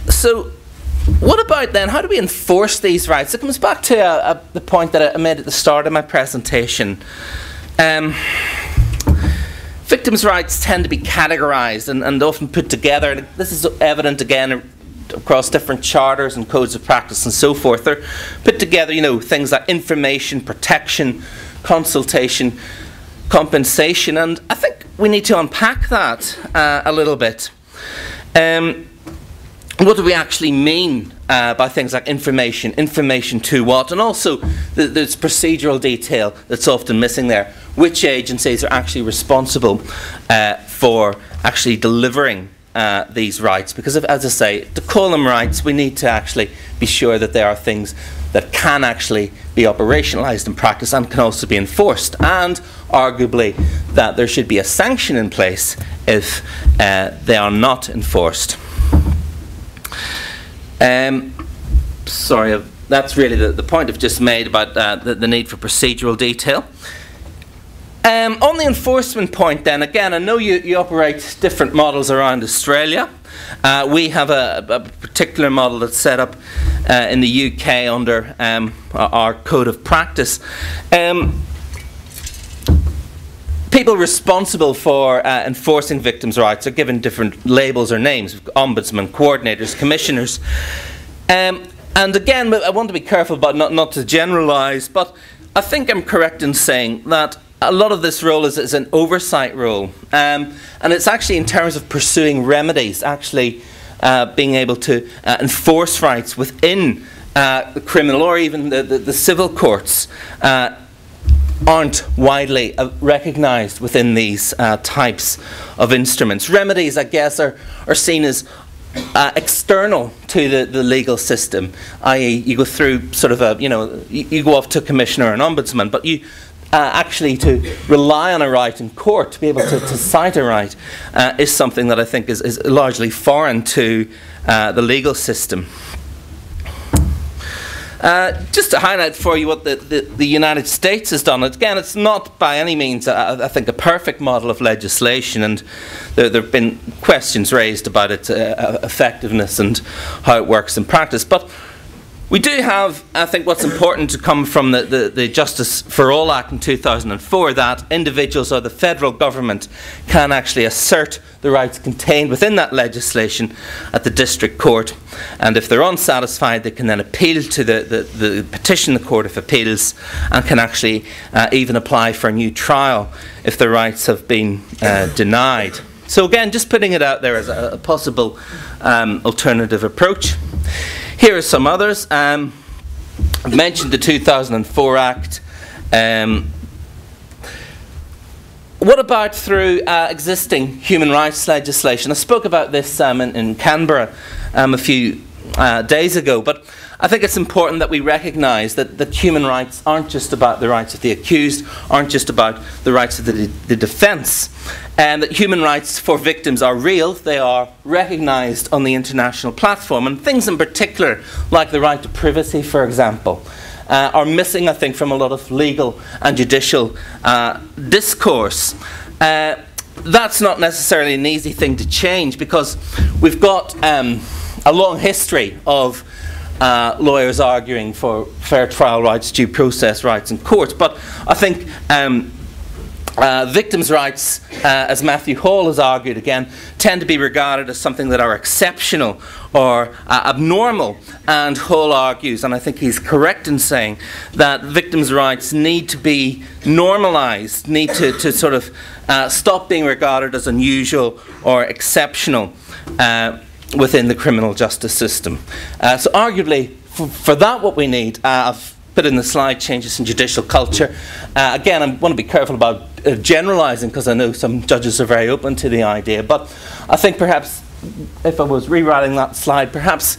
So what about then, how do we enforce these rights? It comes back to the point that I made at the start of my presentation. Victims' rights tend to be categorised and often put together, and this is evident again across different charters and codes of practice and so forth. They're put together, you know, things like information, protection, consultation, compensation, and I think we need to unpack that a little bit. What do we actually mean by things like information? Information to what? And also, there's procedural detail that's often missing there. Which agencies are actually responsible for actually delivering these rights? Because, as I say, to call them rights, we need to actually be sure that they are things that can actually be operationalised in practice and can also be enforced. And, arguably, that there should be a sanction in place if they are not enforced. Sorry, that's really the point I've just made about the need for procedural detail. On the enforcement point then, again, I know you operate different models around Australia. We have a particular model that's set up in the UK under our code of practice. People responsible for enforcing victims' rights are given different labels or names: ombudsman, coordinators, commissioners. And again, I want to be careful about not to generalise, but I think I'm correct in saying that a lot of this role is an oversight role, and it's actually in terms of pursuing remedies, actually being able to enforce rights within the criminal or even the civil courts. Aren't widely recognised within these types of instruments. Remedies, I guess, are seen as external to the legal system, i.e. you go through sort of a, you go off to a commissioner or an ombudsman, but you actually to rely on a right in court, to be able to cite a right, is something that I think is largely foreign to the legal system. Just to highlight for you what the United States has done. Again, it's not by any means, I think, a perfect model of legislation, and there have been questions raised about its effectiveness and how it works in practice. But we do have, I think, what's important to come from the Justice for All Act in 2004, that individuals or the federal government can actually assert the rights contained within that legislation at the district court, and if they're unsatisfied, they can then appeal to the petition the Court of Appeals, and can actually even apply for a new trial if their rights have been denied. So again, just putting it out there as a possible alternative approach. Here are some others. I've mentioned the 2004 Act. What about through existing human rights legislation? I spoke about this in Canberra a few days ago, but I think it's important that we recognise that human rights aren't just about the rights of the accused, aren't just about the rights of the defence, and that human rights for victims are real, they are recognised on the international platform, and things in particular, like the right to privacy, for example, are missing, I think, from a lot of legal and judicial discourse. That's not necessarily an easy thing to change, because we've got a long history of lawyers arguing for fair trial rights, due process rights in courts. But I think victims' rights, as Matthew Hall has argued again, tend to be regarded as something that are exceptional or abnormal. And Hall argues, and I think he's correct in saying, that victims' rights need to be normalised, need to sort of stop being regarded as unusual or exceptional within the criminal justice system. So arguably, for that what we need, I've put in the slide, changes in judicial culture. Again, I want to be careful about generalising, because I know some judges are very open to the idea, but I think perhaps if I was rewriting that slide, perhaps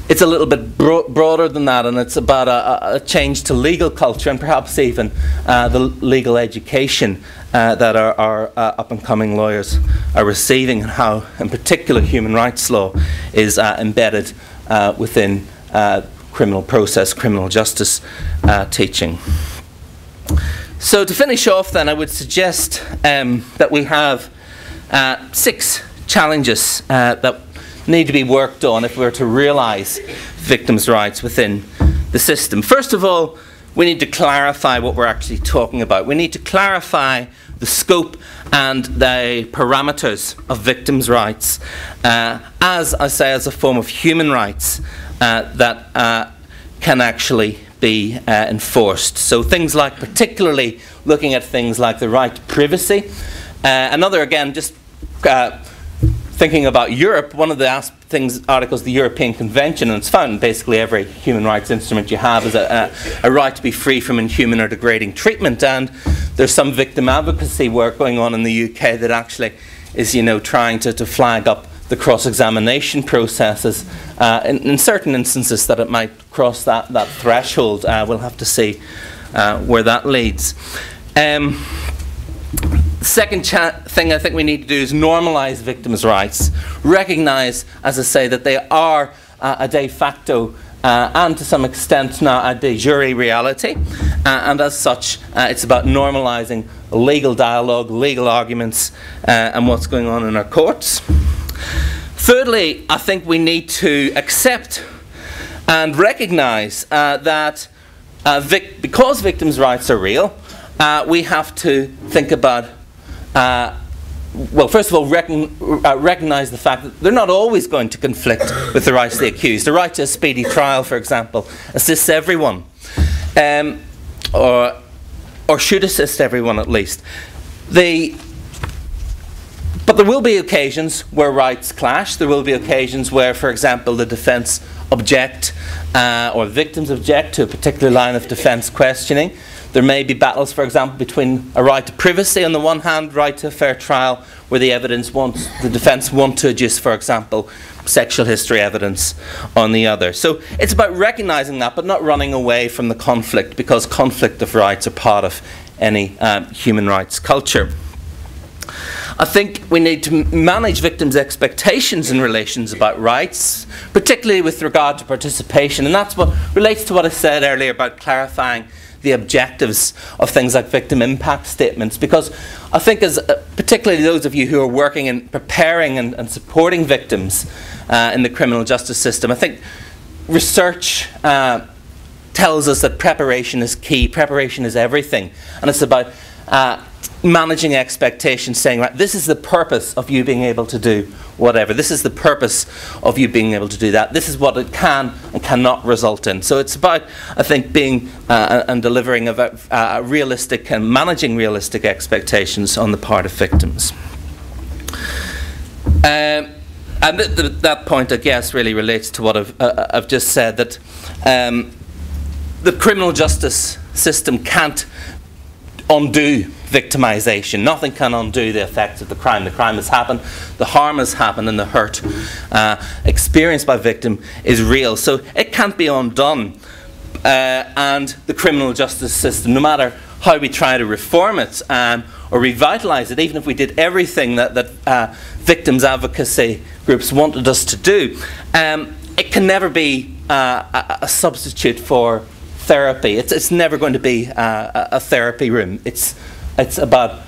it's a little bit broader than that, and it's about a change to legal culture, and perhaps even the legal education that our up-and-coming lawyers are receiving, and how, in particular, human rights law is embedded within criminal process, criminal justice teaching. So to finish off then, I would suggest that we have 6 challenges that need to be worked on if we're to realise victims' rights within the system. First of all, we need to clarify what we're actually talking about. We need to clarify the scope and the parameters of victims' rights as I say, as a form of human rights that can actually be enforced. So things like, particularly looking at things like the right to privacy. Another, again, just thinking about Europe, one of the articles of the European Convention, and it's found in basically every human rights instrument you have, is a right to be free from inhuman or degrading treatment. And there's some victim advocacy work going on in the UK that actually is, trying to flag up the cross-examination processes in certain instances that it might cross that threshold. We'll have to see where that leads. The second thing I think we need to do is normalise victims' rights. Recognise, as I say, that they are a de facto and to some extent now a de jure reality. And as such, it's about normalising legal dialogue, legal arguments, and what's going on in our courts. Thirdly, I think we need to accept and recognise that because victims' rights are real, we have to think about well, first of all, recognise the fact that they're not always going to conflict with the rights of the accused. The right to a speedy trial, for example, assists everyone, or should assist everyone at least. But there will be occasions where rights clash. There will be occasions where, for example, the defence object or victims object to a particular line of defence questioning. There may be battles, for example, between a right to privacy on the one hand, right to a fair trial, where the defence want to adduce, for example, sexual history evidence on the other. So it's about recognising that, but not running away from the conflict, because conflict of rights are part of any human rights culture. I think we need to manage victims' expectations in relations about rights, particularly with regard to participation, and that's what relates to what I said earlier about clarifying the objectives of things like victim impact statements, because I think particularly those of you who are working in preparing and supporting victims in the criminal justice system, I think research tells us that preparation is key, preparation is everything, and it's about managing expectations, saying, right, this is the purpose of you being able to do whatever. This is the purpose of you being able to do that. This is what it can and cannot result in. So it's about, I think, being and delivering a realistic and managing realistic expectations on the part of victims. And that point, I guess, really relates to what I've just said, that the criminal justice system can't undo victimization. Nothing can undo the effects of the crime. The crime has happened, the harm has happened, and the hurt experienced by victim is real. So it can't be undone. And the criminal justice system, no matter how we try to reform it or revitalise it, even if we did everything that victims advocacy groups wanted us to do, it can never be a substitute for therapy. It's never going to be a therapy room. It's about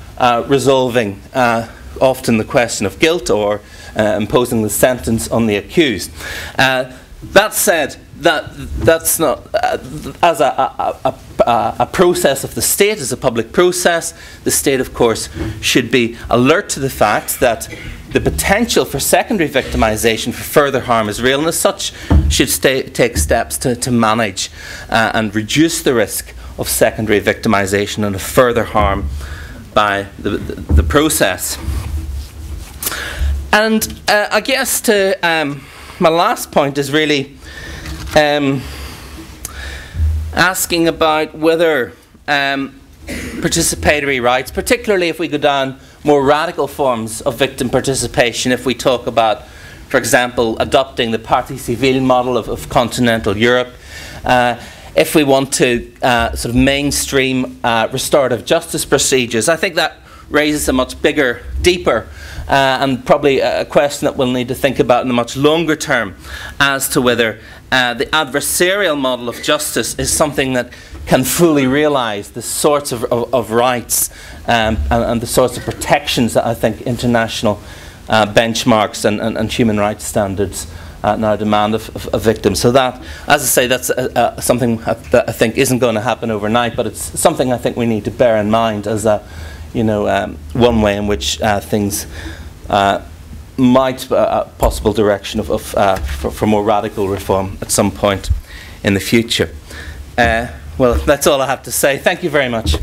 resolving often the question of guilt or imposing the sentence on the accused. That said, that's not as a process of the state, as a public process. The state, of course, should be alert to the fact that the potential for secondary victimization for further harm is real, and as such should take steps to manage and reduce the risk of secondary victimization and of further harm by the process. And I guess my last point is really asking about whether participatory rights, particularly if we go down more radical forms of victim participation, if we talk about, for example, adopting the partie civile model of continental Europe, if we want to sort of mainstream restorative justice procedures, I think that raises a much bigger, deeper, and probably a question that we'll need to think about in the much longer term as to whether the adversarial model of justice is something that can fully realise the sorts of rights and the sorts of protections that I think international benchmarks and human rights standards now demand of victims. So that, as I say, that's something that I think isn't going to happen overnight, but it's something I think we need to bear in mind as one way in which things might a possible direction for more radical reform at some point in the future. Well, that's all I have to say. Thank you very much.